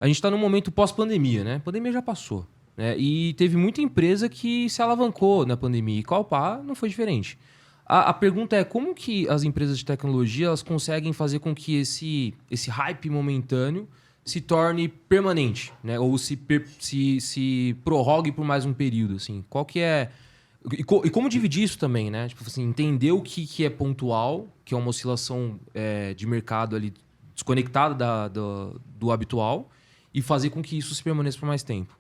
A gente está num momento pós-pandemia, né? A pandemia já passou, né? E teve muita empresa que se alavancou na pandemia. E Coalpá não foi diferente. A pergunta é como que as empresas de tecnologia elas conseguem fazer com que esse hype momentâneo se torne permanente, né? Ou se prorrogue por mais um período, assim. Qual que é... E como dividir isso também, né? Tipo assim, entender o que é pontual, que é uma oscilação de mercado ali desconectada do habitual, e fazer com que isso se permaneça por mais tempo.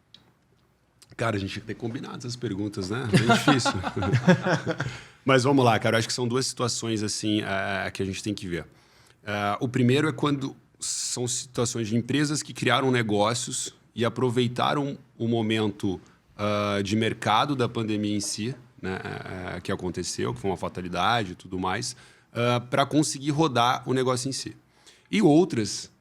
Cara, a gente tem que ter combinado essas perguntas, né? Bem difícil. Mas vamos lá, cara. Eu acho que são duas situações assim que a gente tem que ver. O primeiro é quando são situações de empresas que criaram negócios e aproveitaram o momento de mercado da pandemia em si, né, que aconteceu, que foi uma fatalidade e tudo mais, para conseguir rodar o negócio em si. E outras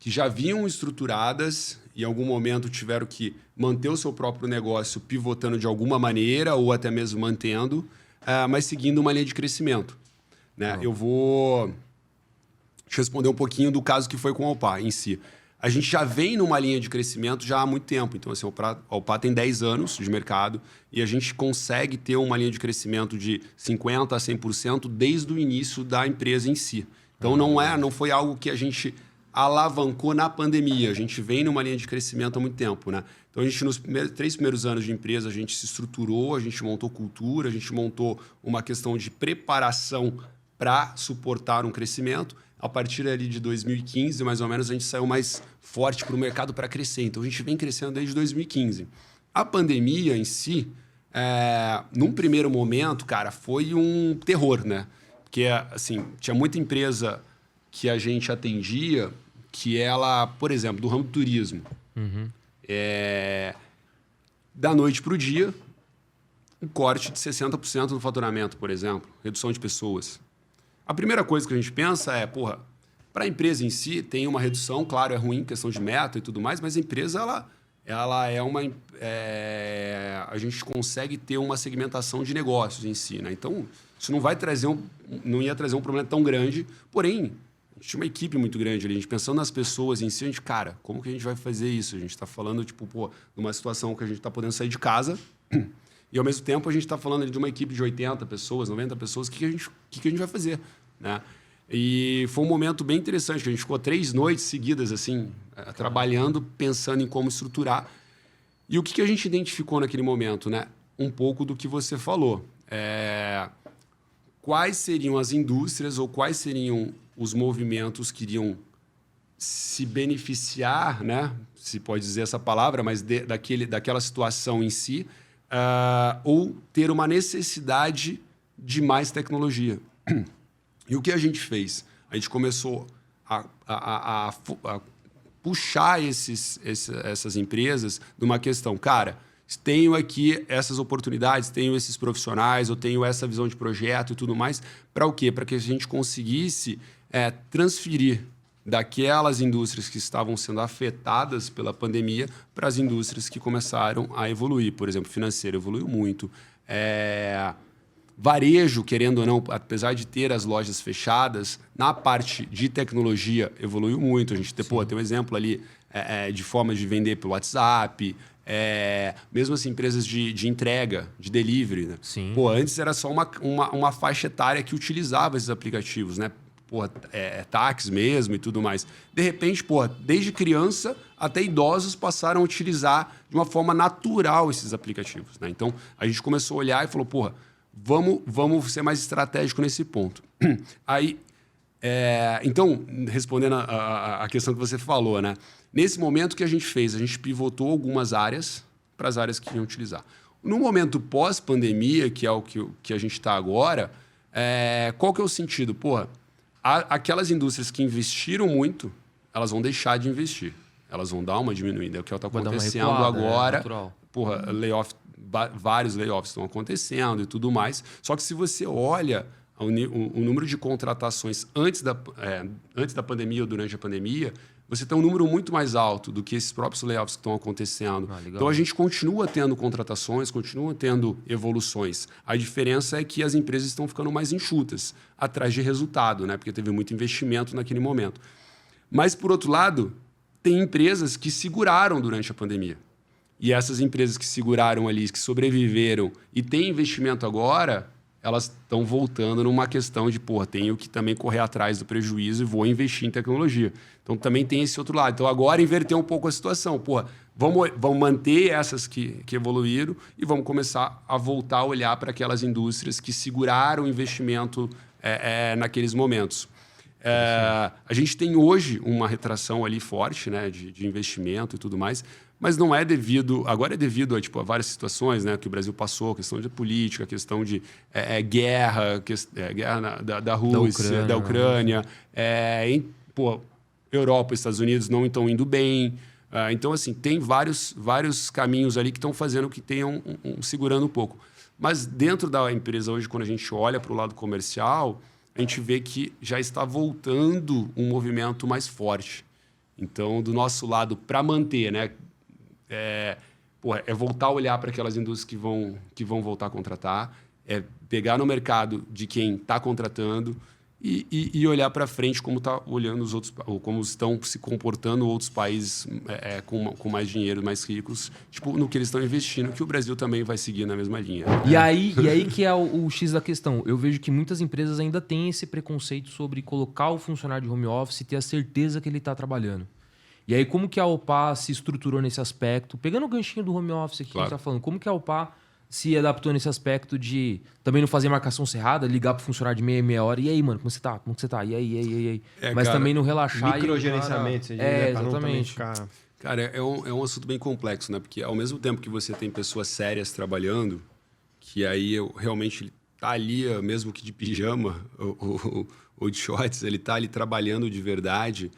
que já vinham estruturadas e em algum momento tiveram que manter o seu próprio negócio pivotando de alguma maneira ou até mesmo mantendo, mas seguindo uma linha de crescimento. Né? Eu vou te responder um pouquinho do caso que foi com a Alpá em si. A gente já vem numa linha de crescimento já há muito tempo. Então, assim, a Alpá tem 10 anos de mercado e a gente consegue ter uma linha de crescimento de 50% a 100% desde o início da empresa em si. Então, não foi algo que a gente alavancou na pandemia. A gente vem numa linha de crescimento há muito tempo, né? Então, a gente, nos 3 primeiros anos de empresa, a gente se estruturou, a gente montou cultura, a gente montou uma questão de preparação para suportar um crescimento. A partir ali de 2015, mais ou menos, a gente saiu mais forte para o mercado para crescer. Então, a gente vem crescendo desde 2015. A pandemia em si, num primeiro momento, cara, foi um terror, né? Porque, assim, tinha muita empresa que a gente atendia que ela, por exemplo, do ramo do turismo, da noite para o dia, um corte de 60% no faturamento, por exemplo, redução de pessoas. A primeira coisa que a gente pensa é, para a empresa em si tem uma redução, claro, é ruim, questão de meta e tudo mais, mas a empresa, ela é uma... a gente consegue ter uma segmentação de negócios em si, né? Então, isso não ia trazer um problema tão grande, porém, a gente tinha uma equipe muito grande ali, a gente pensando nas pessoas em si, a gente, cara, como que a gente vai fazer isso? A gente está falando, de uma situação que a gente está podendo sair de casa e, ao mesmo tempo, a gente está falando de uma equipe de 80 pessoas, 90 pessoas, o que a gente vai fazer? Né? E foi um momento bem interessante, que a gente ficou 3 noites seguidas, assim, trabalhando, pensando em como estruturar. E o que a gente identificou naquele momento? Né? Um pouco do que você falou. Quais seriam as indústrias ou quais seriam os movimentos que iriam se beneficiar, né? Se pode dizer essa palavra, mas daquela situação em si, ou ter uma necessidade de mais tecnologia. E o que a gente fez? A gente começou a puxar essas empresas de uma questão, cara, tenho aqui essas oportunidades, tenho esses profissionais, eu tenho essa visão de projeto e tudo mais, para o quê? Para que a gente conseguisse transferir daquelas indústrias que estavam sendo afetadas pela pandemia para as indústrias que começaram a evoluir. Por exemplo, financeiro evoluiu muito. Varejo, querendo ou não, apesar de ter as lojas fechadas, na parte de tecnologia evoluiu muito. A gente tem um exemplo ali de formas de vender pelo WhatsApp, mesmo assim, empresas de entrega, de delivery. Né? Sim. Antes era só uma faixa etária que utilizava esses aplicativos, né? Táxis mesmo e tudo mais. De repente, desde criança até idosos passaram a utilizar de uma forma natural esses aplicativos. Né? Então, a gente começou a olhar e falou, vamos ser mais estratégico nesse ponto. Aí, então, respondendo a questão que você falou, né? Nesse momento, o que a gente fez? A gente pivotou algumas áreas para as áreas que iam utilizar. No momento pós-pandemia, que é o que a gente está agora, qual que é o sentido? Aquelas indústrias que investiram muito, elas vão deixar de investir. Elas vão dar uma diminuída. É o que está acontecendo agora. Vários layoffs estão acontecendo e tudo mais. Só que se você olha o número de contratações antes da pandemia ou durante a pandemia, você tem um número muito mais alto do que esses próprios layoffs que estão acontecendo. Então, a gente continua tendo contratações, continua tendo evoluções. A diferença é que as empresas estão ficando mais enxutas, atrás de resultado, né? Porque teve muito investimento naquele momento. Mas, por outro lado, tem empresas que seguraram durante a pandemia. E essas empresas que seguraram ali, que sobreviveram e têm investimento agora, elas estão voltando numa questão de, tenho que também correr atrás do prejuízo e vou investir em tecnologia. Então, também tem esse outro lado. Então, agora inverter um pouco a situação. Vamos manter essas que evoluíram e vamos começar a voltar a olhar para aquelas indústrias que seguraram o investimento naqueles momentos. A gente tem hoje uma retração ali forte, né, de investimento e tudo mais, mas não é devido... Agora é devido a várias situações, né, que o Brasil passou, questão de política, questão de guerra, guerra da Rússia, da Ucrânia. Europa e Estados Unidos não estão indo bem. Então, assim, tem vários caminhos ali que estão fazendo que tenham segurando um pouco. Mas dentro da empresa hoje, quando a gente olha para o lado comercial, a gente vê que já está voltando um movimento mais forte. Então, do nosso lado, para manter, né, é voltar a olhar para aquelas indústrias que vão voltar a contratar, pegar no mercado de quem está contratando e olhar para frente como tá olhando os outros, ou como estão se comportando outros países com mais dinheiro, mais ricos, no que eles estão investindo, que o Brasil também vai seguir na mesma linha. E aí que é o X da questão. Eu vejo que muitas empresas ainda têm esse preconceito sobre colocar o funcionário de home office e ter a certeza que ele está trabalhando. E aí, como que a OPA se estruturou nesse aspecto? Pegando o ganchinho do home office aqui, claro, que a gente está falando, como que a OPA se adaptou nesse aspecto de também não fazer marcação cerrada, ligar pro funcionário de meia hora. E aí, mano, como você tá? Como você tá? E aí? Mas cara, também não relaxar. Microgerenciamento, você diz, né? Exatamente. Ficar... Cara, é um assunto bem complexo, né? Porque ao mesmo tempo que você tem pessoas sérias trabalhando, que aí realmente tá ali, mesmo que de pijama ou de shorts, ele tá ali trabalhando de verdade.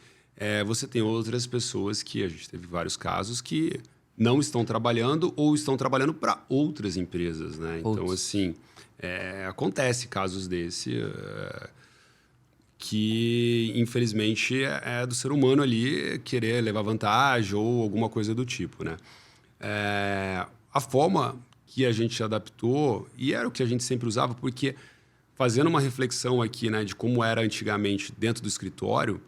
Você tem outras pessoas que, a gente teve vários casos, que não estão trabalhando ou estão trabalhando para outras empresas, né? Então, assim, acontece casos desse que, infelizmente, é do ser humano ali querer levar vantagem ou alguma coisa do tipo, né? A forma que a gente adaptou, e era o que a gente sempre usava, porque fazendo uma reflexão aqui, né, de como era antigamente dentro do escritório,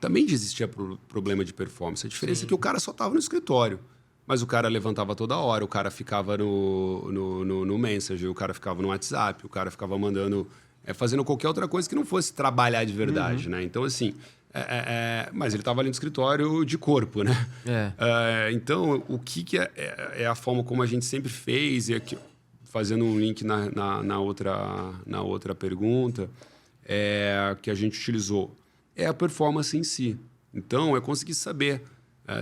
também existia problema de performance. A diferença é que o cara só estava no escritório. Mas o cara levantava toda hora, o cara ficava no Messenger, o cara ficava no WhatsApp, o cara ficava mandando... fazendo qualquer outra coisa que não fosse trabalhar de verdade, né? Então, assim... mas ele estava ali no escritório de corpo, né? Então, o que é a forma como a gente sempre fez, e aqui, fazendo um link na outra pergunta, que a gente utilizou, é a performance em si. Então, é conseguir saber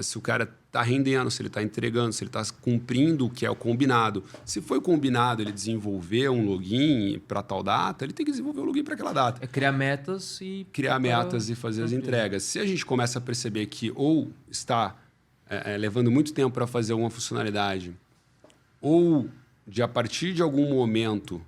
se o cara está rendendo, se ele está entregando, se ele está cumprindo o que é o combinado. Se foi combinado ele desenvolver um login para tal data, ele tem que desenvolver o login para aquela data. Criar metas e... Criar metas e fazer as entregas. Se a gente começa a perceber que ou está levando muito tempo para fazer alguma funcionalidade, ou a partir de algum momento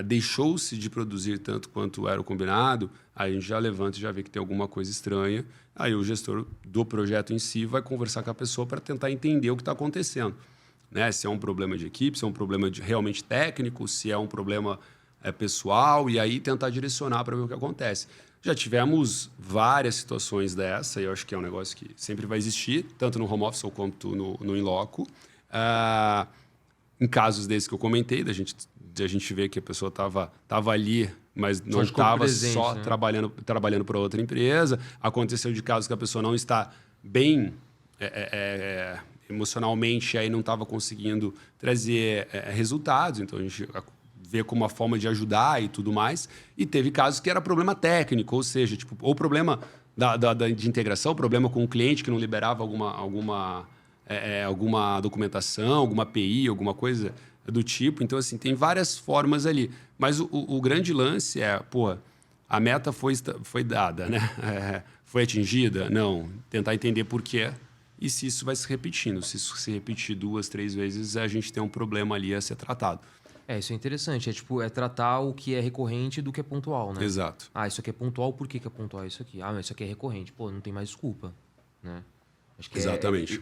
deixou-se de produzir tanto quanto era o combinado, aí a gente já levanta e já vê que tem alguma coisa estranha. Aí o gestor do projeto em si vai conversar com a pessoa para tentar entender o que está acontecendo, né? Se é um problema de equipe, se é um problema realmente técnico, se é um problema pessoal, e aí tentar direcionar para ver o que acontece. Já tivemos várias situações dessa, e eu acho que é um negócio que sempre vai existir, tanto no home office quanto no in loco. Em casos desses que eu comentei, da gente ver que a pessoa estava ali, mas não estava só, né, trabalhando para outra empresa. Aconteceu de casos que a pessoa não está bem emocionalmente, e aí não estava conseguindo trazer resultados. Então, a gente vê como uma forma de ajudar e tudo mais. E teve casos que era problema técnico, ou seja, ou problema de integração, problema com o cliente que não liberava alguma documentação, alguma API, alguma coisa do tipo. Então, assim, tem várias formas ali. Mas o grande lance a meta foi dada, né? Foi atingida? Não. Tentar entender por quê e se isso vai se repetindo. Se isso se repetir 2, 3 vezes, a gente tem um problema ali a ser tratado. Isso é interessante. É tratar o que é recorrente do que é pontual, né? Exato. Isso aqui é pontual, por que é pontual isso aqui? Mas isso aqui é recorrente. Não tem mais desculpa, né? Acho que exatamente.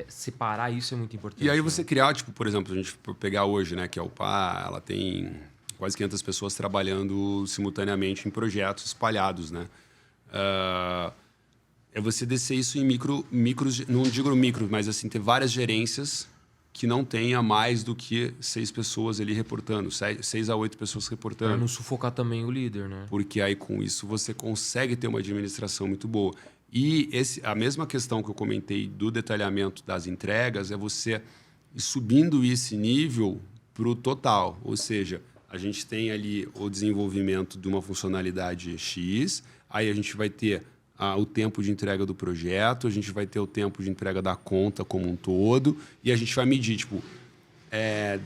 Separar isso é muito importante. E aí você criar, por exemplo, a gente pegar hoje, né, que a UPA, ela tem quase 500 pessoas trabalhando simultaneamente em projetos espalhados, né? é você descer isso em micros, não digo micro, mas assim, ter várias gerências que não tenha mais do que 6 pessoas ali reportando, 6 a 8 pessoas reportando. Para não sufocar também o líder, né? Porque aí com isso você consegue ter uma administração muito boa. E a mesma questão que eu comentei do detalhamento das entregas é você ir subindo esse nível para o total. Ou seja, a gente tem ali o desenvolvimento de uma funcionalidade X, aí a gente vai ter o tempo de entrega do projeto, a gente vai ter o tempo de entrega da conta como um todo, e a gente vai medir, tipo,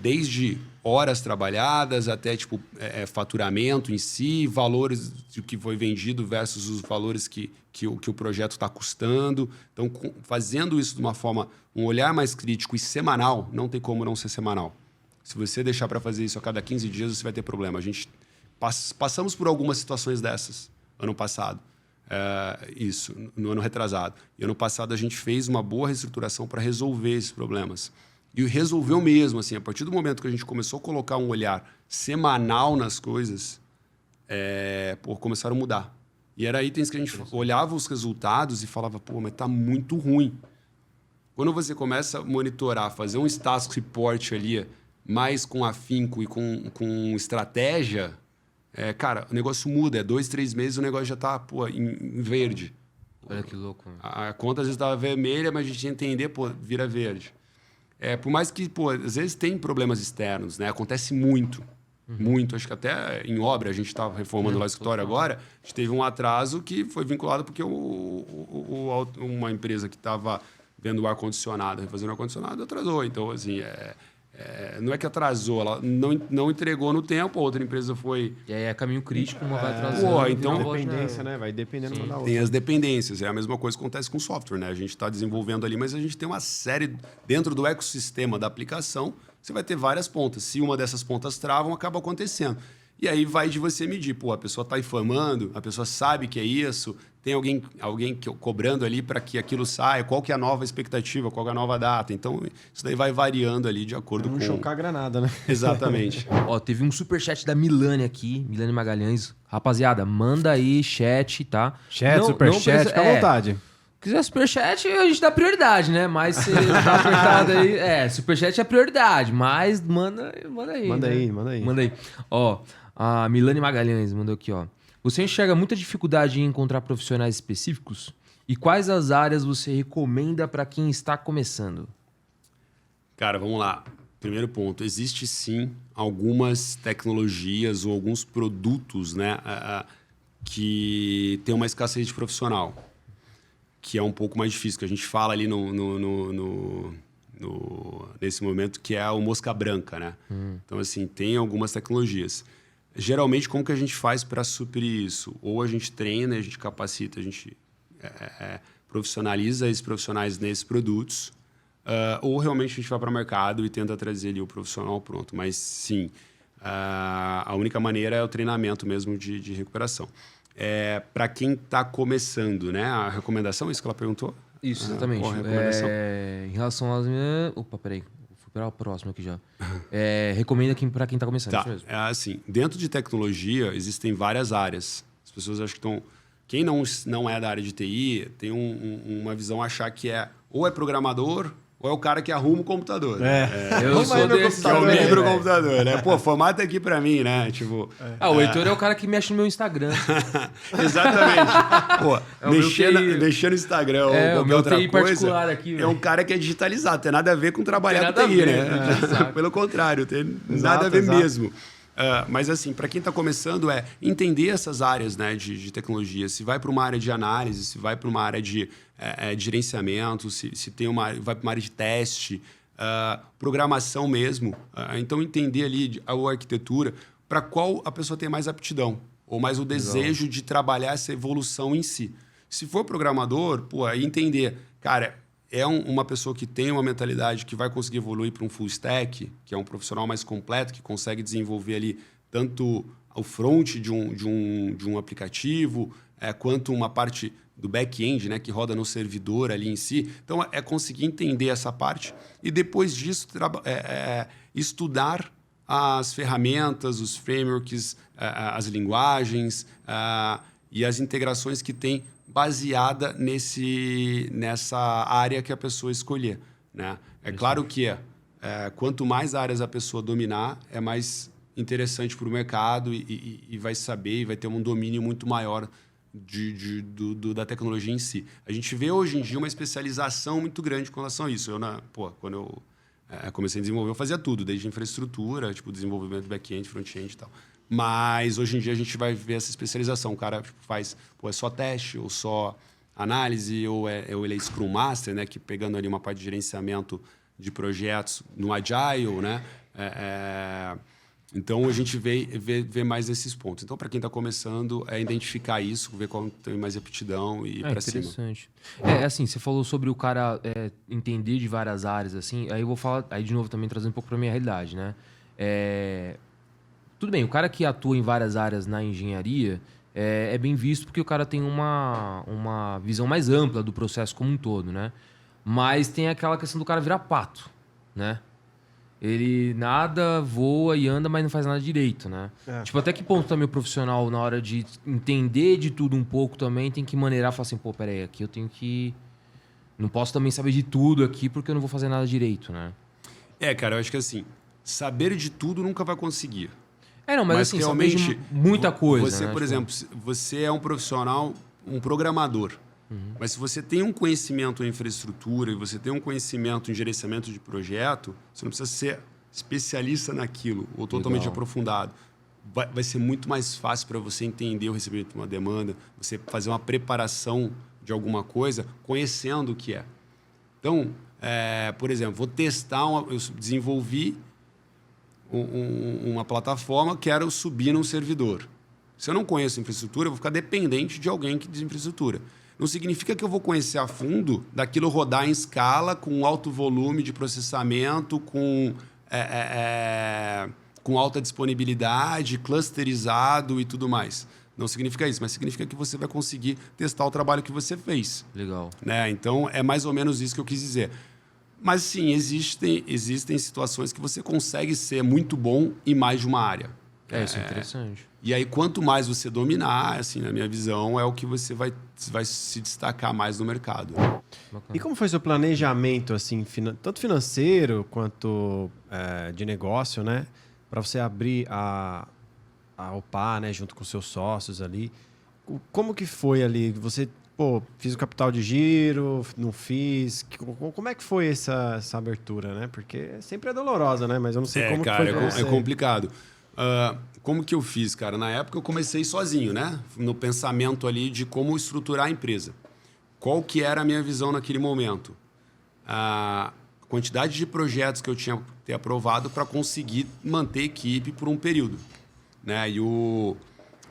desde horas trabalhadas até tipo, faturamento em si, valores do que foi vendido versus os valores que o projeto está custando. Então, fazendo isso de uma forma, um olhar mais crítico e semanal, não tem como não ser semanal. Se você deixar para fazer isso a cada 15 dias, você vai ter problema. A gente passamos por algumas situações dessas ano passado. Isso, no ano retrasado. E ano passado a gente fez uma boa reestruturação para resolver esses problemas. E resolveu mesmo, assim, a partir do momento que a gente começou a colocar um olhar semanal nas coisas, começaram a mudar. E era itens que a gente olhava os resultados e falava, pô, mas tá muito ruim. Quando você começa a monitorar, fazer um status report ali, mais com afinco e com estratégia, cara, o negócio muda. 2, 3 meses o negócio já tá, em verde. Olha que louco. A conta às vezes estava vermelha, mas a gente ia entender, vira verde. Por mais que, às vezes tem problemas externos, né? Acontece muito. Muito. Acho que até em obra, a gente estava reformando lá o escritório agora, a gente teve um atraso que foi vinculado porque uma empresa que estava vendo o ar-condicionado, refazendo o ar-condicionado, atrasou. Então, assim, não é que atrasou, ela não entregou no tempo, a outra empresa foi... E aí é caminho crítico, uma vai atrasando. Então, dependência, né? Vai dependendo uma da outra. Tem as dependências. É a mesma coisa que acontece com o software, né? A gente está desenvolvendo ali, mas a gente tem uma série... Dentro do ecossistema da aplicação, você vai ter várias pontas. Se uma dessas pontas travam, acaba acontecendo. E aí vai de você medir. A pessoa está informando, a pessoa sabe que é isso, tem alguém cobrando ali para que aquilo saia, qual que é a nova expectativa, qual que é a nova data. Então, isso daí vai variando ali de acordo com... Não chocar a granada, né? Exatamente. Ó, teve um superchat da Milane aqui, Milane Magalhães. Rapaziada, manda aí chat, tá? Chat, superchat, fica à vontade. Se quiser superchat, a gente dá prioridade, né? Mas se tá apertado aí... superchat é prioridade, mas manda aí. Manda né? aí, manda aí. Manda aí. Ó, a Milane Magalhães mandou aqui, ó. Você enxerga muita dificuldade em encontrar profissionais específicos? E quais as áreas você recomenda para quem está começando? Cara, vamos lá. Primeiro ponto. Existe, sim, algumas tecnologias ou alguns produtos, né, que tem uma escassez de profissional, que é um pouco mais difícil, que a gente fala ali nesse momento, que é o mosca branca, né? Então, assim, tem algumas tecnologias. Geralmente, como que a gente faz para suprir isso? Ou a gente treina, a gente capacita, a gente profissionaliza esses profissionais nesses produtos, ou realmente a gente vai para o mercado e tenta trazer ali o profissional pronto. Mas, sim, a única maneira é o treinamento mesmo de recuperação. Para quem está começando, né? A recomendação, isso que ela perguntou? Isso, exatamente. Qual a recomendação? Em relação às minhas... Opa, peraí. Fui para o próximo aqui já. Recomenda para quem está começando. Tá. Isso mesmo. Assim, dentro de tecnologia, existem várias áreas. As pessoas acham que estão... Quem não é da área de TI tem uma visão achar que ou é programador ou é o cara que arruma o computador. Eu sou desse. Que é o livro do computador, né? Formata aqui pra mim, né? Tipo... O Heitor é o cara que mexe no meu Instagram. Exatamente. Mexer no Instagram ou qualquer outra coisa, particular aqui, é um cara que é digitalizado. Tem nada a ver com trabalhar com TI, né? Pelo contrário, tem nada a ver mesmo. Mas, assim, para quem está começando, entender essas áreas, né, de tecnologia. Se vai para uma área de análise, se vai para uma área de gerenciamento, se vai para uma área de teste, programação mesmo. Então, entender ali a arquitetura para qual a pessoa tem mais aptidão ou mais o desejo de trabalhar essa evolução em si. Se for programador, aí entender, cara... uma pessoa que tem uma mentalidade que vai conseguir evoluir para um full stack, que é um profissional mais completo, que consegue desenvolver ali tanto o front de um aplicativo, quanto uma parte do back-end, né, que roda no servidor ali em si. Então, conseguir entender essa parte e, depois disso, estudar as ferramentas, os frameworks, as linguagens e as integrações que tem baseada nessa área que a pessoa escolher, né? É claro que quanto mais áreas a pessoa dominar, é mais interessante para o mercado e vai saber e vai ter um domínio muito maior da tecnologia em si. A gente vê hoje em dia uma especialização muito grande com relação a isso. Quando eu comecei a desenvolver, eu fazia tudo, desde infraestrutura, tipo desenvolvimento back-end, front-end e tal. Mas hoje em dia a gente vai ver essa especialização. O cara faz, é só teste, ou só análise, ou ele é Scrum Master, né, que pegando ali uma parte de gerenciamento de projetos no Agile, né? Então, a gente vê mais esses pontos. Então, para quem está começando, é identificar isso, ver qual tem mais aptidão e ir para cima. Interessante. Assim, você falou sobre o cara entender de várias áreas, assim, aí eu vou falar, aí de novo também trazendo um pouco para minha realidade, né? Tudo bem, o cara que atua em várias áreas na engenharia é bem visto porque o cara tem uma visão mais ampla do processo como um todo, né? Mas tem aquela questão do cara virar pato, né? Ele nada, voa e anda, mas não faz nada direito, né? Tipo, até que ponto também o profissional, na hora de entender de tudo um pouco também, tem que maneirar e falar assim, pô, peraí, aqui eu tenho que... Não posso também saber de tudo aqui porque eu não vou fazer nada direito, né? Cara, eu acho que assim, saber de tudo nunca vai conseguir. Não, mas assim, realmente saber de muita coisa, você, né? por exemplo, você é um profissional, um programador. Mas se você tem um conhecimento em infraestrutura e você tem um conhecimento em gerenciamento de projeto, você não precisa ser especialista naquilo ou totalmente aprofundado. Vai ser muito mais fácil para você entender o recebimento de uma demanda, você fazer uma preparação de alguma coisa conhecendo o que é. Então, por exemplo, eu desenvolvi uma plataforma, quero subir num servidor. Se eu não conheço infraestrutura, eu vou ficar dependente de alguém que diz infraestrutura. Não significa que eu vou conhecer a fundo daquilo rodar em escala, com alto volume de processamento, com alta disponibilidade, clusterizado e tudo mais. Não significa isso, mas significa que você vai conseguir testar o trabalho que você fez. Legal. Né? Então, é mais ou menos isso que eu quis dizer. Mas, sim, existem situações que você consegue ser muito bom em mais de uma área. Isso é interessante. E aí, quanto mais você dominar, assim, na minha visão, é o que você vai se destacar mais no mercado. Bacana. E como foi seu planejamento, assim, tanto financeiro quanto de negócio, né? Para você abrir a OPA, né? Junto com seus sócios ali. Como que foi ali? Você, fiz o capital de giro, não fiz? Como é que foi essa abertura, né? Porque sempre é dolorosa, né? Mas eu não sei como cara, que foi pra você. É complicado. Como que eu fiz, cara? Na época eu comecei sozinho, né? No pensamento ali de como estruturar a empresa. Qual que era a minha visão naquele momento? A quantidade de projetos que eu tinha que ter aprovado para conseguir manter equipe por um período, né? E o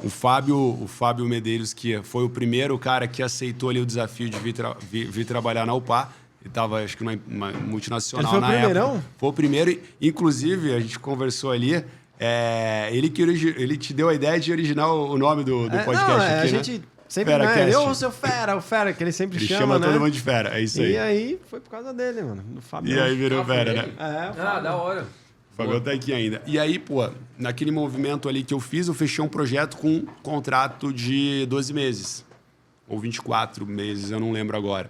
Fábio Medeiros, que foi o primeiro cara que aceitou ali o desafio de vir trabalhar na UPA, ele estava, acho que numa multinacional na época. Ele foi o primeirão? Foi o primeiro. Inclusive, a gente conversou ali, ele te deu a ideia de originar o nome do podcast aqui, a né? gente sempre... o seu Fera, o Fera, que ele sempre chama, né? Todo mundo de Fera, é isso aí. E aí, foi por causa dele, mano, do Fábio. E aí virou Fera, né? Da hora. O Fábio tá aqui ainda. E aí, naquele movimento ali que eu fiz, eu fechei um projeto com um contrato de 12 meses. Ou 24 meses, eu não lembro agora.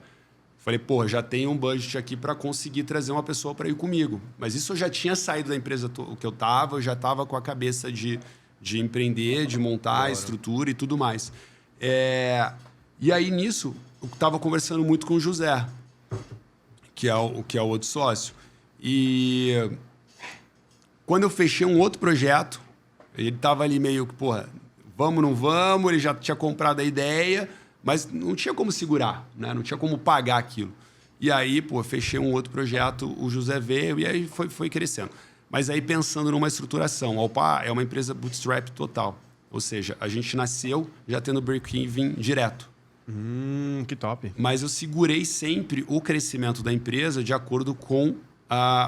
Falei, já tem um budget aqui para conseguir trazer uma pessoa para ir comigo. Mas isso eu já tinha saído da empresa que eu estava, eu já estava com a cabeça de empreender, de montar a estrutura e tudo mais. E aí, nisso, eu estava conversando muito com o José, que é o outro sócio. E quando eu fechei um outro projeto, ele estava ali meio que, vamos, não vamos, ele já tinha comprado a ideia, mas não tinha como segurar, né? Não tinha como pagar aquilo. E aí, fechei um outro projeto, o José veio e aí foi crescendo. Mas aí pensando numa estruturação, a OPA é uma empresa bootstrap total. Ou seja, a gente nasceu já tendo break-even direto. Que top. Mas eu segurei sempre o crescimento da empresa de acordo com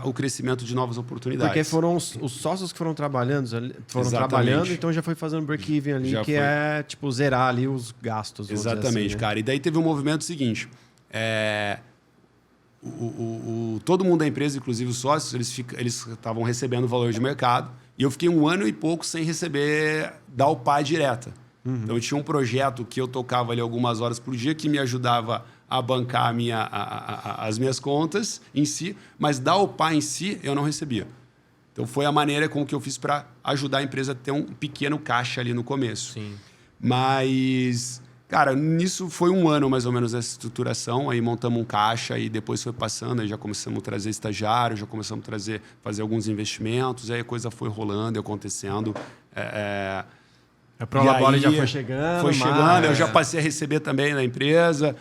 o crescimento de novas oportunidades. Porque foram os sócios que foram trabalhando, então já foi fazendo break-even ali, que é tipo zerar ali os gastos. Exatamente, assim, né? Cara. E daí teve um movimento seguinte. Todo mundo da empresa, inclusive os sócios, eles estavam recebendo valor de mercado. E eu fiquei 1 ano e pouco sem receber da OPA direta. Então, eu tinha um projeto que eu tocava ali algumas horas por dia que me ajudava a bancar as minhas contas em si, mas da OPA em si eu não recebia. Então, foi a maneira com que eu fiz para ajudar a empresa a ter um pequeno caixa ali no começo. Sim. Mas, cara, nisso foi um ano mais ou menos essa estruturação. Aí montamos um caixa e depois foi passando. Aí já começamos a trazer estagiários, já começamos a fazer alguns investimentos. Aí a coisa foi rolando e acontecendo. A Prolabore já foi chegando. Foi chegando, eu já passei a receber também na empresa.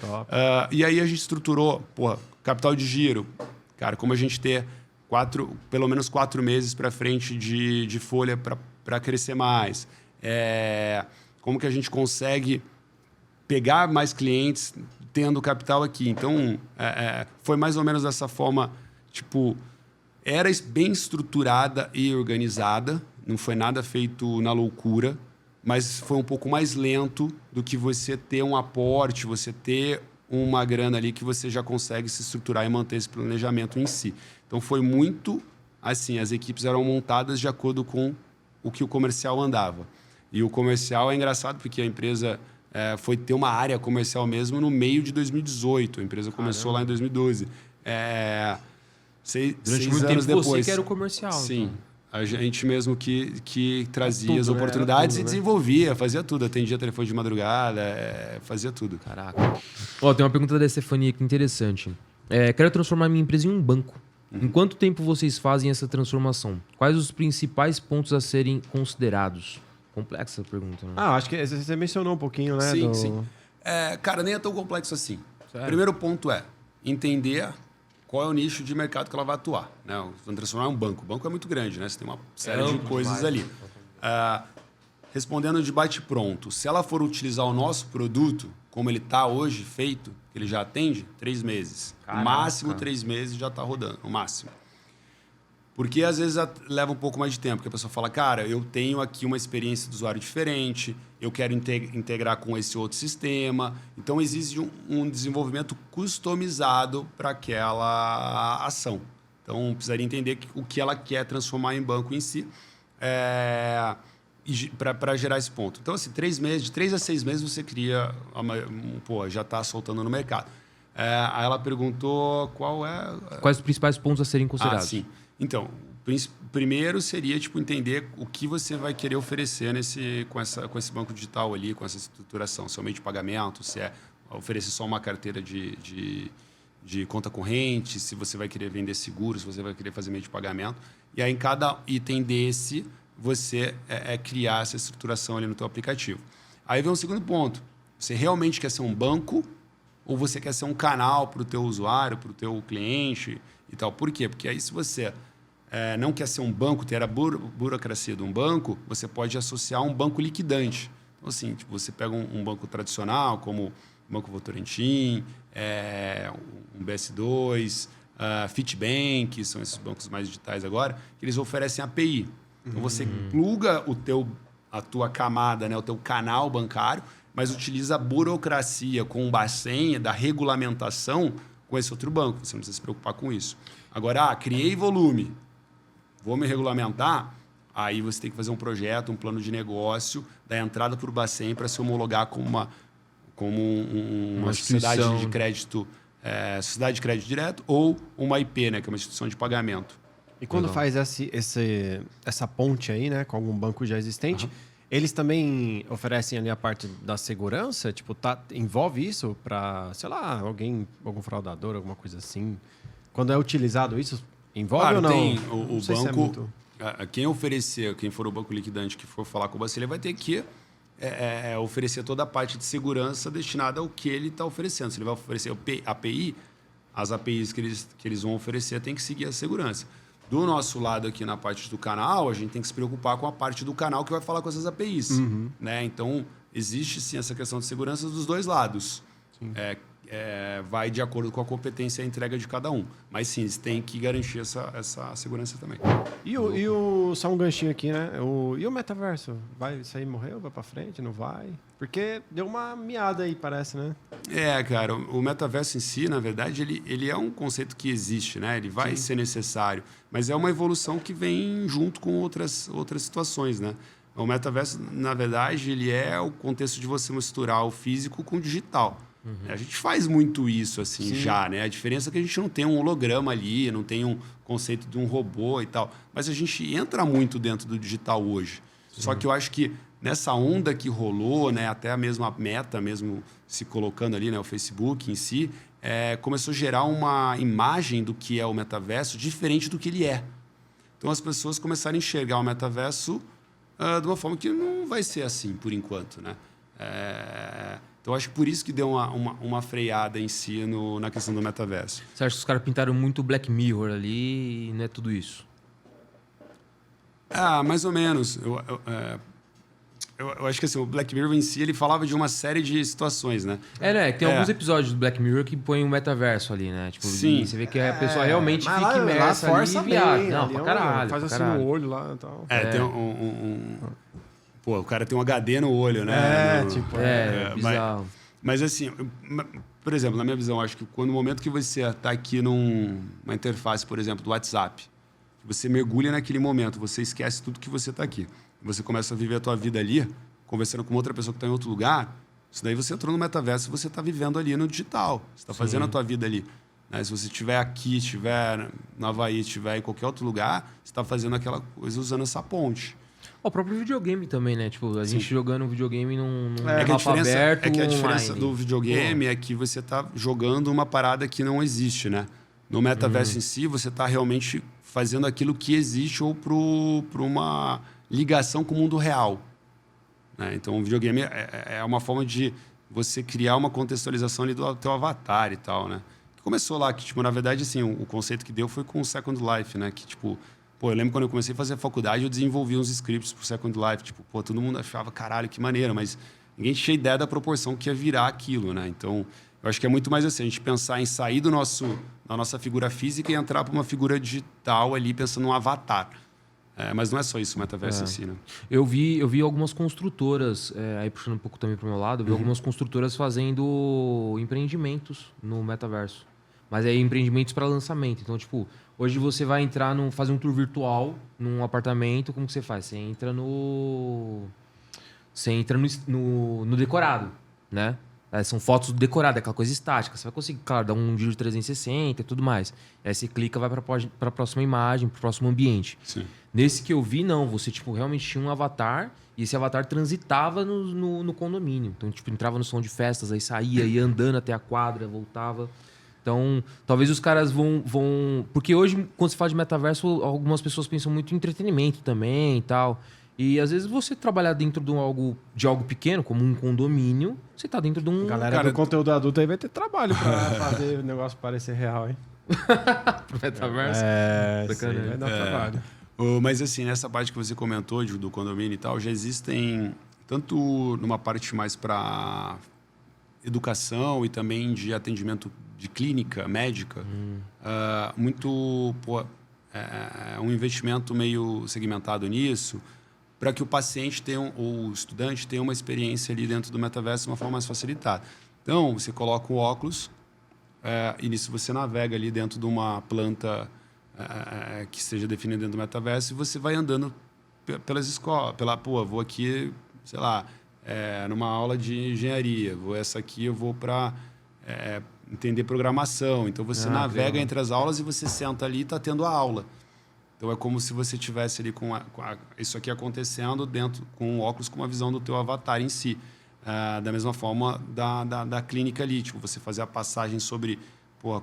E aí a gente estruturou, capital de giro. Cara, como a gente ter pelo menos 4 meses para frente de folha para crescer mais. Como que a gente consegue pegar mais clientes tendo capital aqui. Então, foi mais ou menos dessa forma, tipo, era bem estruturada e organizada, não foi nada feito na loucura, mas foi um pouco mais lento do que você ter um aporte, você ter uma grana ali que você já consegue se estruturar e manter esse planejamento em si. Então, foi muito assim, as equipes eram montadas de acordo com o que o comercial andava. E o comercial é engraçado porque a empresa foi ter uma área comercial mesmo no meio de 2018. A empresa começou lá em 2012. Durante 6 muito anos tempo depois. você que era o comercial. Sim. Então. A gente mesmo que trazia tudo, as né? oportunidades Tudo, e né? desenvolvia, fazia tudo. Atendia telefone de madrugada, fazia tudo. Caraca. Ó, tem uma pergunta da Stefania aqui interessante. Quero transformar minha empresa em um banco. Em quanto tempo vocês fazem essa transformação? Quais os principais pontos a serem considerados? Complexa a pergunta, né? Acho que você mencionou um pouquinho, né? Sim, sim. Cara, nem é tão complexo assim. Sério? Primeiro ponto é entender qual é o nicho de mercado que ela vai atuar. Né? Vamos transformar em um banco. O banco é muito grande, né? Você tem uma série de coisas ali. Respondendo de bate-pronto, se ela for utilizar o nosso produto, como ele está hoje feito, que ele já atende, 3 meses. Caraca. No máximo 3 meses já está rodando, no máximo. Porque às vezes leva um pouco mais de tempo, porque a pessoa fala, cara, eu tenho aqui uma experiência do usuário diferente, eu quero integrar com esse outro sistema. Então, existe um desenvolvimento customizado para aquela ação. Então, precisaria entender o que ela quer transformar em banco em si para gerar esse ponto. Então, assim, 3 meses, de 3 a 6 meses você cria, já está soltando no mercado. Aí ela perguntou Quais os principais pontos a serem considerados? Sim. Então, primeiro seria entender o que você vai querer oferecer com esse banco digital ali, com essa estruturação. Se é o meio de pagamento, se é oferecer só uma carteira de conta corrente, se você vai querer vender seguro, se você vai querer fazer meio de pagamento. E aí, em cada item desse, você criar essa estruturação ali no teu aplicativo. Aí vem um segundo ponto. Você realmente quer ser um banco ou você quer ser um canal para o teu usuário, para o teu cliente e tal? Por quê? Porque aí, se você não quer ser um banco, ter a burocracia de um banco, você pode associar um banco liquidante. Então, assim, você pega um banco tradicional, como o Banco Votorantim, um BS2, Fitbank, que são esses bancos mais digitais agora, que eles oferecem API. Então, você pluga a tua camada, né, o teu canal bancário, mas utiliza a burocracia com o Bacen, da regulamentação, com esse outro banco. Você não precisa se preocupar com isso. Agora, criei volume, vou me regulamentar, aí você tem que fazer um projeto, um plano de negócio, da entrada para o Bacen para se homologar como uma sociedade de crédito, sociedade de crédito direto, ou uma IP, né, que é uma instituição de pagamento. E quando faz essa ponte aí, né, com algum banco já existente, eles também oferecem ali a parte da segurança? Tipo, envolve isso para, sei lá, algum fraudador, alguma coisa assim? Quando é utilizado isso, envolve ou não? Tem o banco. Quem for o banco liquidante que for falar com você, ele vai ter que oferecer toda a parte de segurança destinada ao que ele está oferecendo. Se ele vai oferecer API, as APIs que eles vão oferecer têm que seguir a segurança. Do nosso lado aqui na parte do canal, a gente tem que se preocupar com a parte do canal que vai falar com essas APIs. Né? Então, existe sim essa questão de segurança dos dois lados. Vai de acordo com a competência e a entrega de cada um. Mas sim, eles têm que garantir essa segurança também. Só um ganchinho aqui, né? E o metaverso? Isso aí morreu? Vai para frente? Não vai? Porque deu uma miada aí, parece, né? Cara, o metaverso em si, na verdade, ele é um conceito que existe, né? Ele vai ser necessário, mas é uma evolução que vem junto com outras situações, né? O metaverso, na verdade, ele é o contexto de você misturar o físico com o digital. A gente faz muito isso assim já, né? A diferença é que a gente não tem um holograma ali, não tem um conceito de um robô e tal. Mas a gente entra muito dentro do digital hoje. Só que eu acho que nessa onda que rolou, né, até a mesma Meta mesmo se colocando ali, né, o Facebook em si, começou a gerar uma imagem do que é o metaverso diferente do que ele é. Então as pessoas começaram a enxergar o metaverso de uma forma que não vai ser assim por enquanto, né? Então, acho que por isso que deu uma freada em si na questão do metaverso. Você acha que os caras pintaram muito Black Mirror ali e não é tudo isso? Mais ou menos. Eu acho que assim, o Black Mirror em si, ele falava de uma série de situações, né? Né? Tem alguns episódios do Black Mirror que põem um metaverso ali, né? Tipo, sim. Você vê que a pessoa realmente mas fica imersa ali e viaja. Não, ali pra caralho. Faz pra assim caralho. no olho lá e tal. Tem Pô, o cara tem um HD no olho, né? Bizarro. Mas assim, por exemplo, na minha visão, acho que quando o momento que você está aqui numa interface, por exemplo, do WhatsApp, você mergulha naquele momento, você esquece tudo que você está aqui. Você começa a viver a tua vida ali, conversando com outra pessoa que está em outro lugar, isso daí você entrou no metaverso e você está vivendo ali no digital. Você está fazendo a tua vida ali. Né? Se você estiver aqui, estiver no Havaí, estiver em qualquer outro lugar, você está fazendo aquela coisa usando essa ponte. O próprio videogame também, né? Tipo, a gente jogando um videogame num que mapa aberto. a diferença online. do videogame é que você está jogando uma parada que não existe, né? No metaverso em si, você está realmente fazendo aquilo que existe ou para uma ligação com o mundo real. Né? Então, o videogame é uma forma de você criar uma contextualização ali do teu avatar e tal, né? Começou lá, que, tipo, na verdade, assim, o conceito que deu foi com o Second Life, né? Que, tipo... Pô, eu lembro quando eu comecei a fazer a faculdade, eu desenvolvi uns scripts pro Second Life. Tipo, pô, todo mundo achava, caralho, que maneiro, mas ninguém tinha ideia da proporção que ia virar aquilo, né? Então, eu acho que é muito mais assim, a gente pensar em sair da nossa figura física e entrar para uma figura digital ali, pensando num avatar. Mas não é só isso o metaverso em si, né? Eu vi algumas construtoras, aí puxando um pouco também pro meu lado, eu vi algumas construtoras fazendo empreendimentos no metaverso. Mas é empreendimentos para lançamento. Então, tipo, hoje você vai entrar fazer um tour virtual num apartamento, como que você faz? Você entra no decorado, né? São fotos decoradas, aquela coisa estática. Você vai conseguir, claro, dar um giro de 360 e tudo mais. Aí você clica, vai para a próxima imagem, para o próximo ambiente. Sim. Nesse que eu vi, não. Você, tipo, realmente tinha um avatar e esse avatar transitava no condomínio. Então, tipo, entrava no salão de festas, aí saía, ia andando até a quadra, voltava... Então, talvez os caras vão... Porque hoje, quando se fala de metaverso, algumas pessoas pensam muito em entretenimento também e tal. E, às vezes, você trabalhar dentro de algo pequeno, como um condomínio, você tá dentro de um... Galera do conteúdo adulto aí vai ter trabalho pra fazer o negócio parecer real, hein? Pro metaverso? Isso aí vai dar trabalho. Mas, assim, nessa parte que você comentou do condomínio e tal, já existem, tanto numa parte mais para educação e também de atendimento de clínica médica, muito um investimento meio segmentado nisso, para que o paciente ou o estudante tenha uma experiência ali dentro do metaverso de uma forma mais facilitada. Então, você coloca o óculos e nisso você navega ali dentro de uma planta que seja definida dentro do metaverso e você vai andando pelas escolas. Vou aqui, sei lá, numa aula de engenharia, essa aqui eu vou para... entender programação. Então, você navega entre as aulas e você senta ali e está tendo a aula. Então, é como se você tivesse ali isso aqui acontecendo dentro com o óculos, com uma visão do teu avatar em si. Da mesma forma da clínica ali. Tipo, você fazer a passagem sobre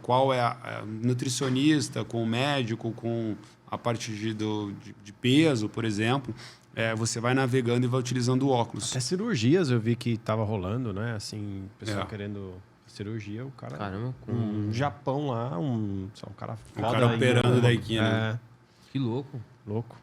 qual é a nutricionista, com o médico, com a parte de peso, por exemplo. Você vai navegando e vai utilizando o óculos. Até cirurgias eu vi que estava rolando, né? Assim, o pessoal querendo... cirurgia, o cara... Caramba, um Japão lá, um cara foda. O cara operando daqui, né? Que louco. Louco.